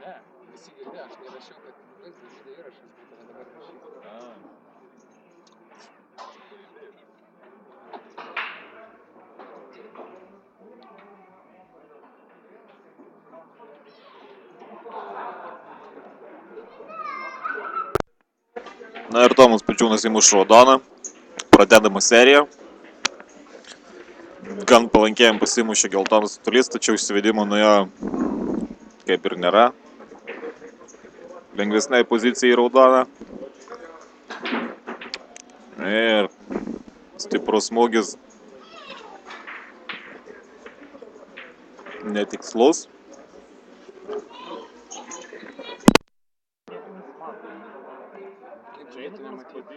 Ne, visi girdėjo, aš nerašiau, kad vaizdo video įrašas būtų, o dabar rašysiu. Na ir Tomas Pečiūnas įmuš raudoną, pradedama serija. Gan palankėjim pasimušė geltonas ritulys, tačiau išsivedimo nuo jo kaip ir nėra. Lengvesnei pozicijai raudoną. Ir stiprus smūgis. Netikslus. Kaip čia tu nematyti?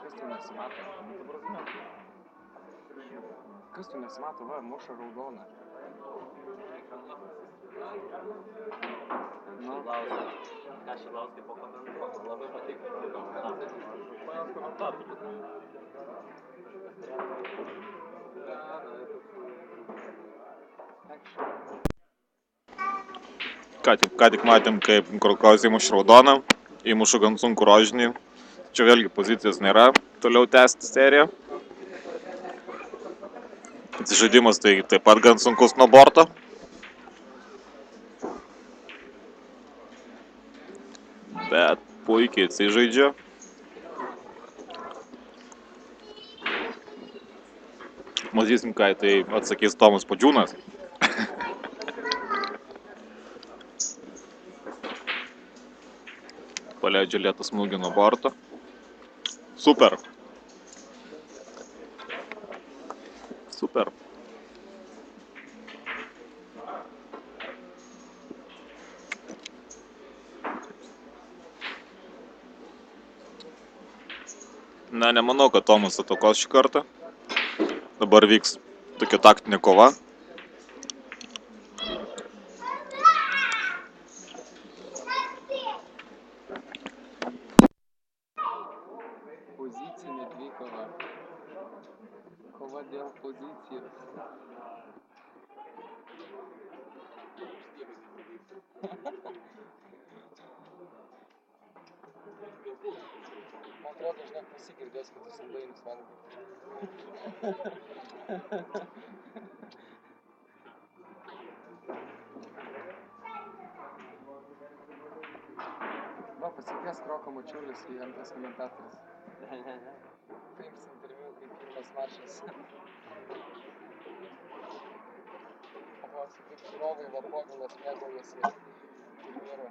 Kas tu nesimato? Kas tu nesimato? Va, muša raudoną. Nu. Ką Šidlauskai pakomentuoja, labai Ką tik matėm, kaip Krokaus įmuš raudoną, įmuša gan sunku rožinį. Čia vėlgi pozicijos nėra, toliau tęsti seriją. Atsižaidimas tai taip pat gan sunkus nuo borto. Bet puikiai atsižaidžia. Matysim, ką tai atsakys Tomas Pečiūnas. Paleidžia lėtą smūgį nuo borto. Super. Super. Na, nemanau, kad Tomas atakos šį kartą. Dabar vyks tokia taktinė kova. Pozicinė dvikova. Kova dėl pozicijos. Man atrodo, žinok, visi girdės, kad tu saldainius valgai. Va, pasikvies Roko Mačiulis į antras komentatorius. Paims interviu, kaip pirmas mačas. Paklausiu, kaip žiūrovai va Povilas mėgaujasi turnyru.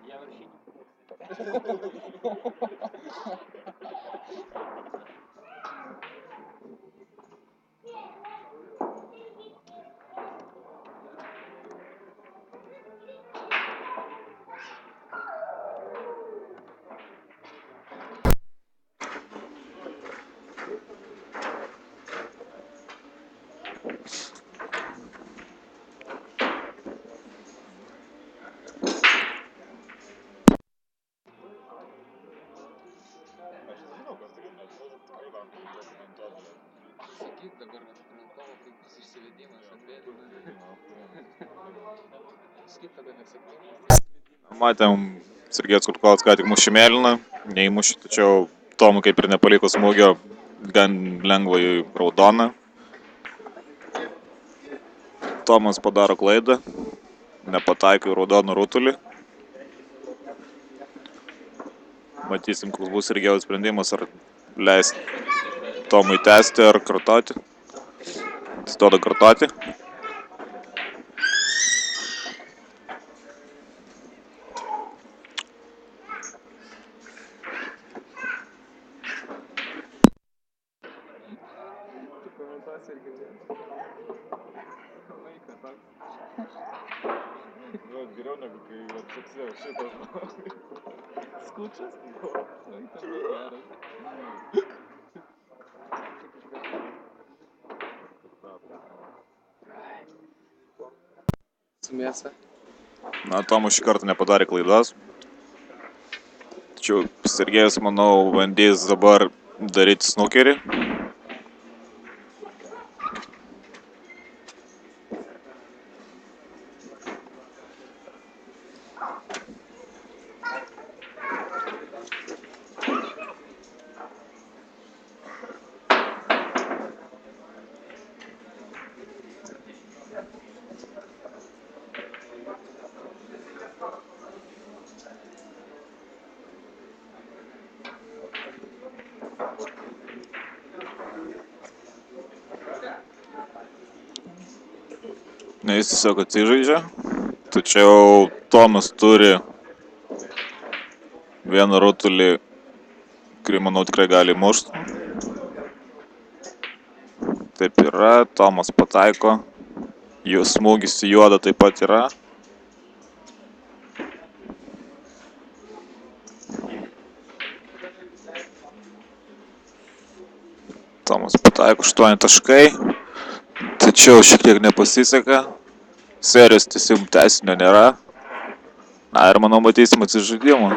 Jie varšyti. Sakyk dabar, Frankovo puikus išsivedimas atbėdina. Sakyk tada nesėkmingas. Matėm, Sergejus Kurtkovas ką tik mušė mėlyną, neįmušė, tačiau Tomui kaip ir nepaliko smūgio, gan lengvai raudoną. Tomas padaro klaidą, nepataiko į raudoną rutulį. Matysim, koks bus Sergejaus sprendimas, ar leisti Tomui tęsti ar kartoti. Jis duoda kartoti. Komentuos ir girdės. Vaikas toks. Geriau negu kai atsaksėjau šitas. Skučas? Vaikas geras. Su mėsa. Na, Tomas šį kartą nepadarė klaidos. Tačiau Sergejus, manau, bandys dabar daryti snukerį. Ne, jis tiesiog atsižaidžia. Tačiau Tomas turi vieną rutulį, kurį manau tikrai gali mušti. Taip yra, Tomas pataiko. Jų smūgis į juodą taip pat yra. Tomas pataiko 8 taškai. Tačiau šiek tiek nepasiseka. Serijos tęsinio nėra. Na ir manau matysim atsižaidimą.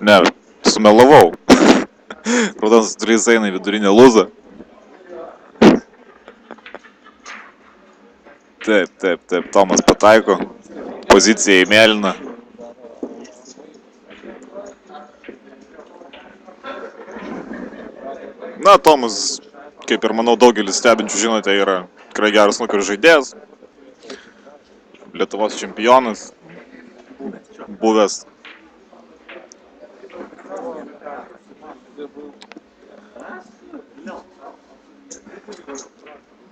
Ne, sumelavau. Raudonas rutulys eina į vidurinę lūzą. Taip, Tomas pataiko. Pozicija į mėlyną. Na, Tomas, kaip ir manau daugelis stebinčių žinote, yra tikrai geras snukerio žaidėjas. Lietuvos čempionas. Buvęs.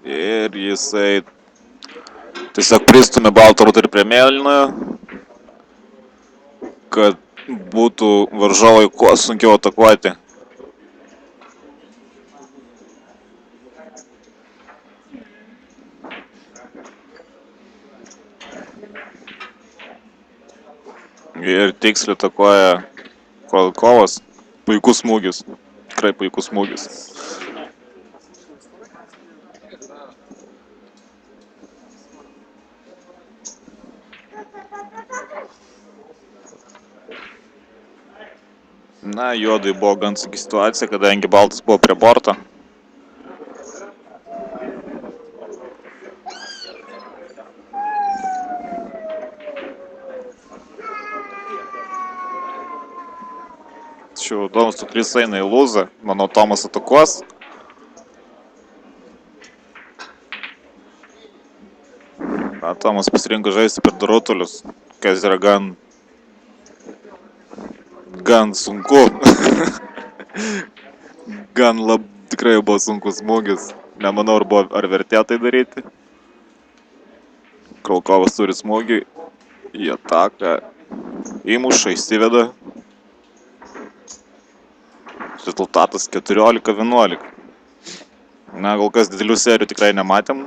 Ir jisai tiesiog pristumė baltą rutulį prie mėlynojo, kad būtų varžovai kuo sunkiau atakuoti. Ir tiksliai atakuoja Kolkovas. Puikus smūgis. Tikrai puikus smūgis. Na, juodai buvo gan sunki situacija, kadangi baltas buvo prie borto. Tačiau Raudonas rutulys eina į lūzą. Manau, Tomas atakuos. Na, Tomas pasirinko žaisti per du rutulius, kas yra gan sunku. Tikrai buvo sunkus smūgis. Nemanau, ar vertėjo tai daryti. Kolkovas turi smūgį į ataką. Įmuša, įsiveda. Rezultatas 14-11. Na, kol kas didelių serijų tikrai nematėm.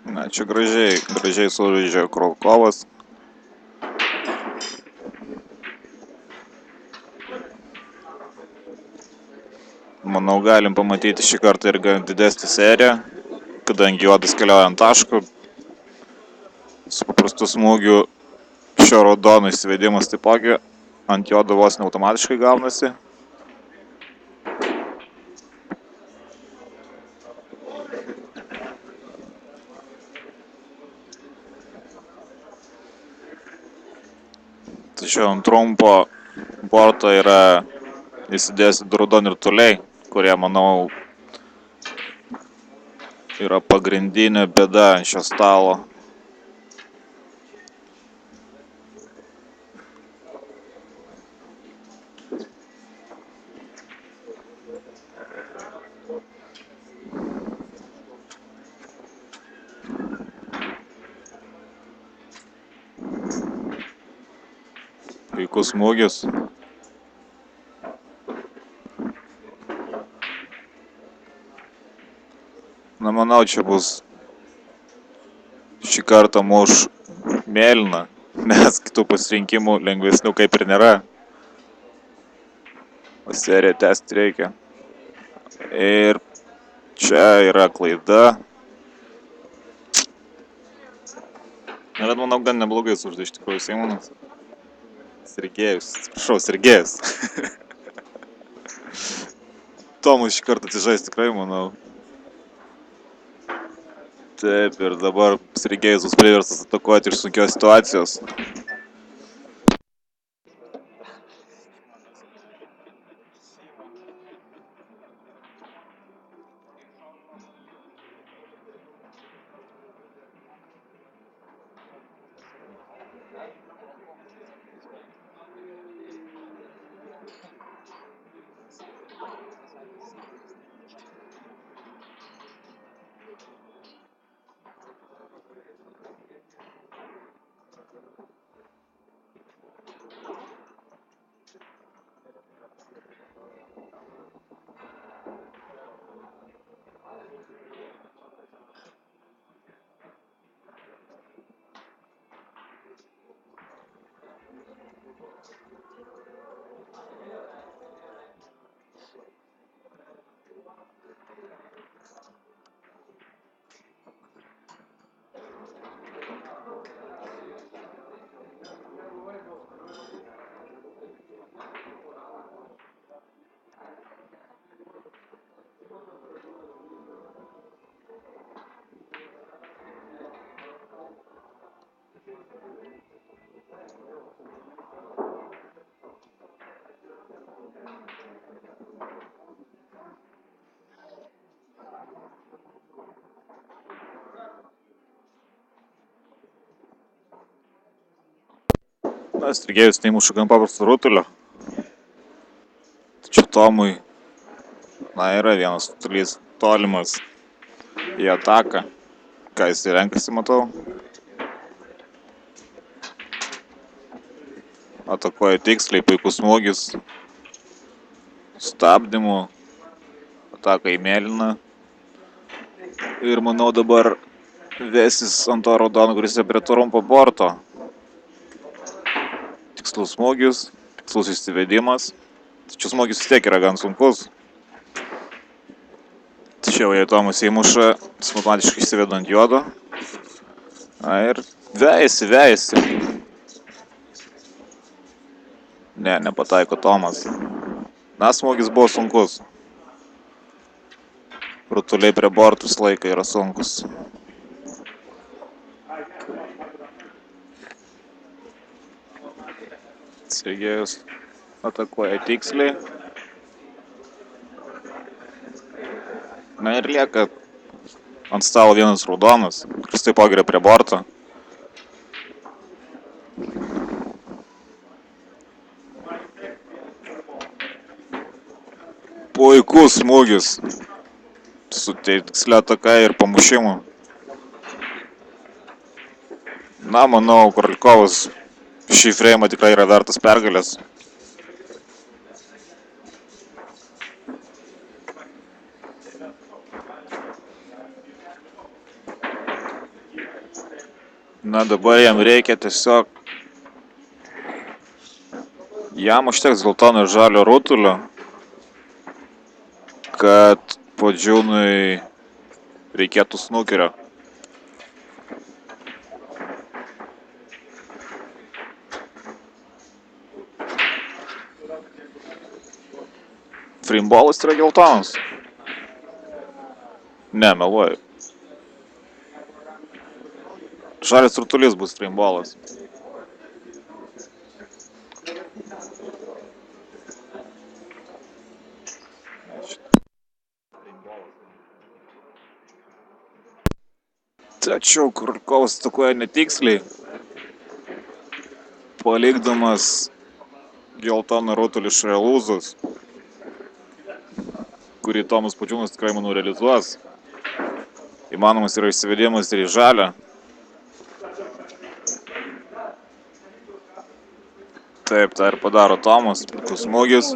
Na, čia gražiai sužaidžia Kolkovas. Manau, galim pamatyti šį kartą ir gan didesnį seriją, kadangi juodas keliauja ant taško. Su paprastu smūgiu šio raudono įsivedimas taipogi ant juodo vos ne automatiškai gaunasi. Tačiau ant trumpo borto yra įsidėsi du raudoni rutuliai, kurie, manau, yra pagrindinė bėda šio stalo. Puikus smūgis. Na, manau, čia bus šį kartą muš mėlyną. nes kitų pasirinkimų lengvesnių kaip ir nėra. O seriją tęsti reikia. Ir čia yra klaida. Bet manau, gan neblogai sužaidė iš tikrųjų Simonas. Sergejus, atsiprašau, Sergejus. Tomas šį kartą atsižais tikrai, manau. Taip, ir dabar Sergejus bus priverstas atakuoti iš sunkios situacijos. Na, Sergejus neįmuša gan paprasto rutulio. Tačiau Tomui, na, yra vienas rutulys tolimas į ataką. Ką jis renkasi, matau. Atakuoja tiksliai, puikus smūgis. Stabdymų. Ataka į mėlyną. Ir manau dabar vesis ant to raudono, kuris yra prie trumpo borto. Tikslus smūgis, tikslus įsivedimas. Tačiau smūgis vis tiek yra gan sunkus. Tačiau jei Tomas įmuša, jis automatiškai įsiveda ant juodo. Na ir vejasi. Ne, nepataiko Tomas. Na, smūgis buvo sunkus. Rutuliai prie bortų visą laiką yra sunkus. Sergejus atakuoja tiksliai. Na ir lieka ant stalo vienas raudonas, kuris taipogi yra prie borto. Puikus smūgis su tikslia ataka ir pamušimu. Na, manau, Korolikovas šį freimą tikrai yra vertas pergalės. Na, dabar jam reikia tiesiog... Jam užteks geltono ir žalio rutulio, kad po Džiūnui reikėtų snukerio. Freimbolas yra geltonas. Ne, meluoju. Žalias rutulys bus freimbolas. Tačiau Korolikovas atakuoja netiksliai, palikdamas geltoną rutulį šalia lūzos, kurį Tomas Podžiūnas tikrai, manau, realizuos. Įmanomas yra įsivedimas ir į žalią. Taip, tą ir padaro Tomas, puikus smūgis.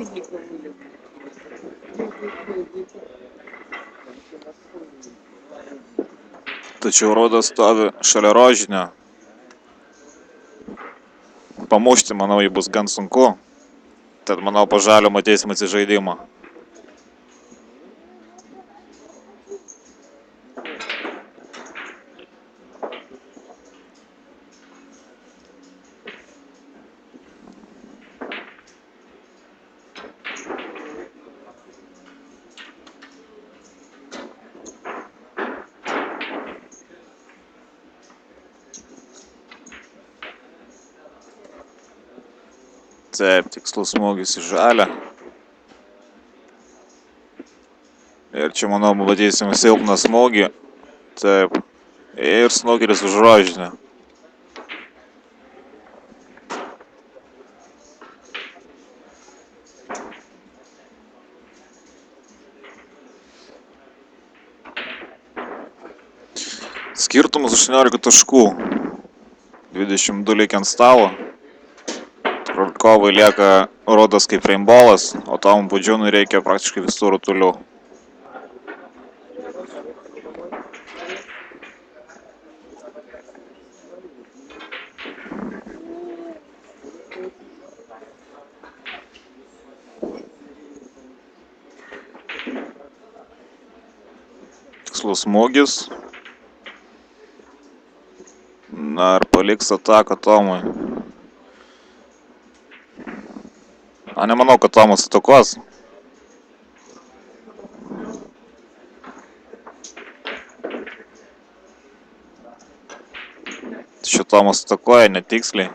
Tačiau raudas stovi šalia rožinio. pamušti, manau, jį bus gan sunku. Tad manau, po žalio matysim atsižaidimą. Taip, tikslus smūgis į žalę. Ir čia, manau, matysim silpną smūgį. Taip. Ir snukeris už rožinę. Skirtumas 18 taškų. 22 likę ant stalo. Krolkovai lieka rodas kaip rainbolas, o Tomui Pudžiūnui reikia praktiškai visų rutulių. Tikslus smūgis. Na, ar paliks ataką Tomui? A, nemanau, kad Tomas atakuos. Čia Tomas atakuoja netiksliai.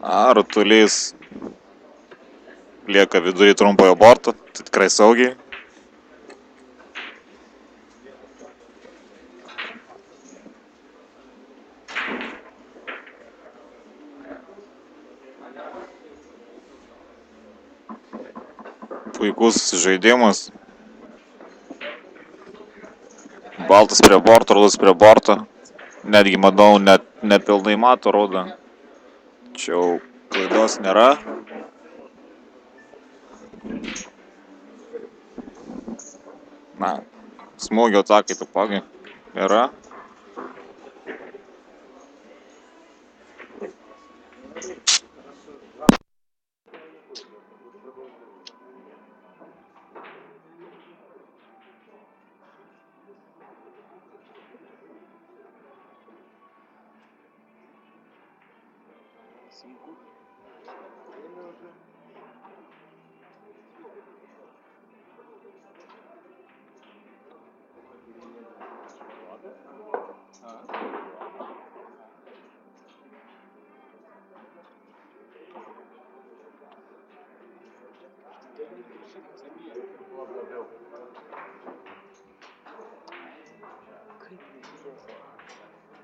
A, rutulys lieka vidury trumpojo borto, tai tikrai saugiai. Puikus žaidimas. Baltas prie borto, rudas prie borto. Netgi, manau, net nepilnai mato rudą. Tačiau klaidos nėra. Na, smūgio atakai taipogi yra.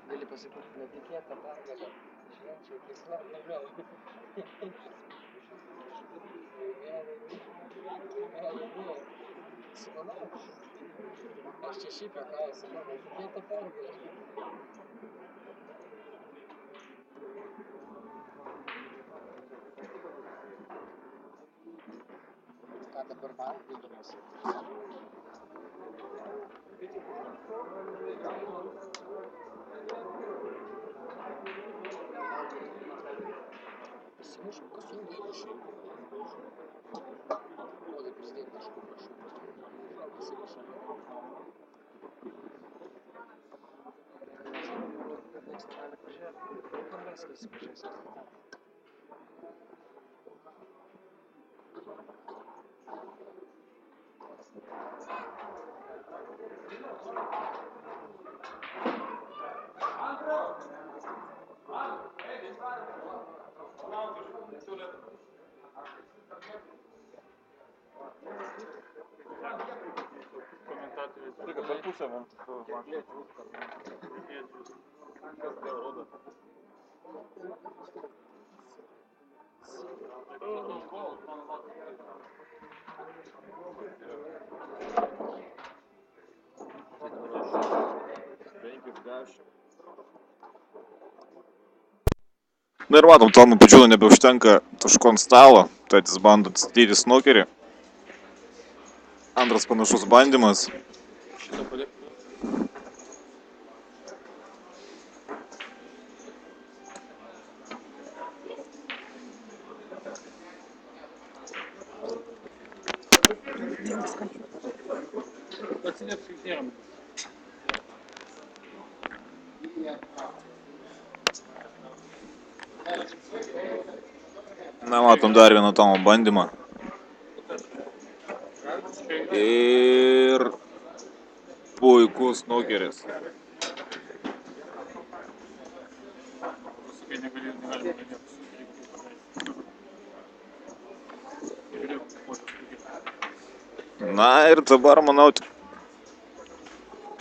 Gali pasakyti netikėtą pergalę. Švenčiau tiksla, laimėjau. Laimėjau. Sumanau. Aš čia šiaip juokauju, sakau, netikėtą pergalę. Ką dabar man įdomus? Pasimušku, kas jų įrašai. Rodai prisidėti taškų, prašau. Pasirašau. Kad nieks negali pažiūrėti. Nu, mes visi pažiūrėsim. Tik per pusę mums mačiau. Kas dėl rodo? Na ir matom, Tomui Pudžiūnui nebeužtenka taškų ant stalo, tad jis bando atstatyti snukerį. Antras panašus bandymas. Šitą palikti. Оценят фигням. Na, matom dar vieną Tomo bandymą. Ir puikus snukeris. Просто я не говорил, не надо было нет. Na ir dabar, manau,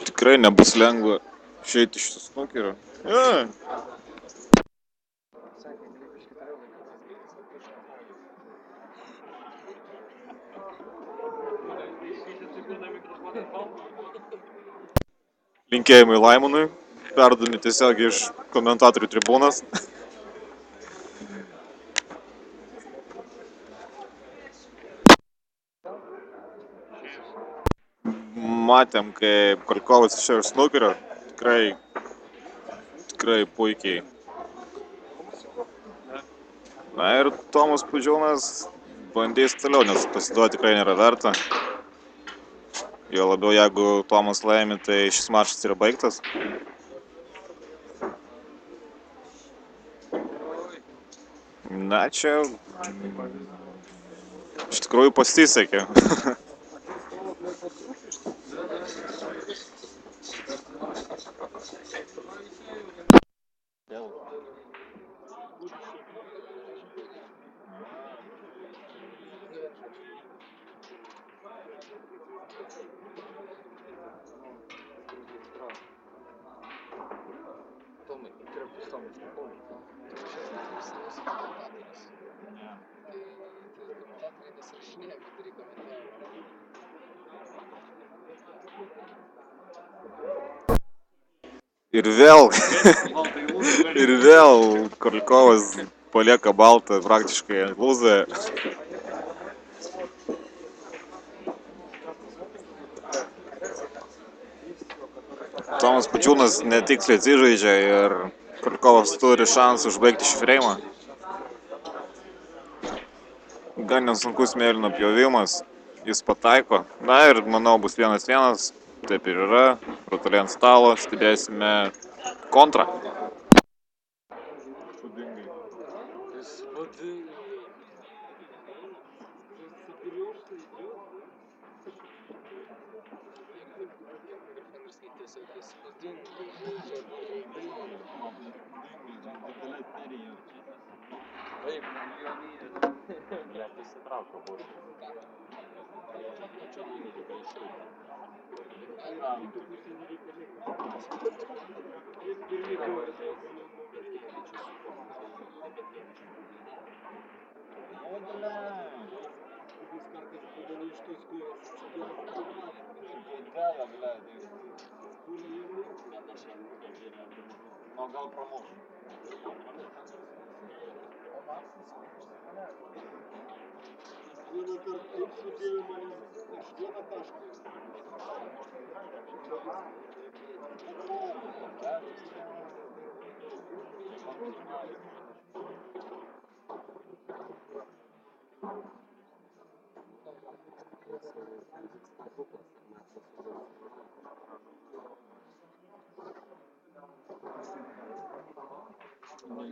tikrai nebus lengva išeiti iš šito snukerio. Sakė, gali biškį toliau laikytis. Linkėjimai Laimonui, perduodami tiesiog iš komentatorių tribūnos. Matėm, kaip Kolkovas išėjo iš snukerio, tikrai puikiai. Na ir Tomas Pudžiūnas bandys toliau, nes pasiduoti tikrai nėra verta. Jo labiau, jeigu Tomas laimi, tai šis mačas yra baigtas. Na, čia iš tikrųjų pasisekė. Tomai, tai yra pustomis, nepomai. Tu šios neklausai su komentatoriais. Tai komentatoriai nesirašinėja, bet turi komentarų. Ir vėl Kolkovas palieka baltą praktiškai ant lūzą. Tomas Pudžiūnas netiksliai atsižaidžia ir Kolkovas turi šansą užbaigti šį freimą. Gan nesunkus mėlyno pjovimas, jis pataiko. Na ir manau bus 1-1, taip ir yra. Brutaliai ant stalo, stebėsime kontrą. Блядь, įsitraukiau būtų. Но gal промоушен. Ой,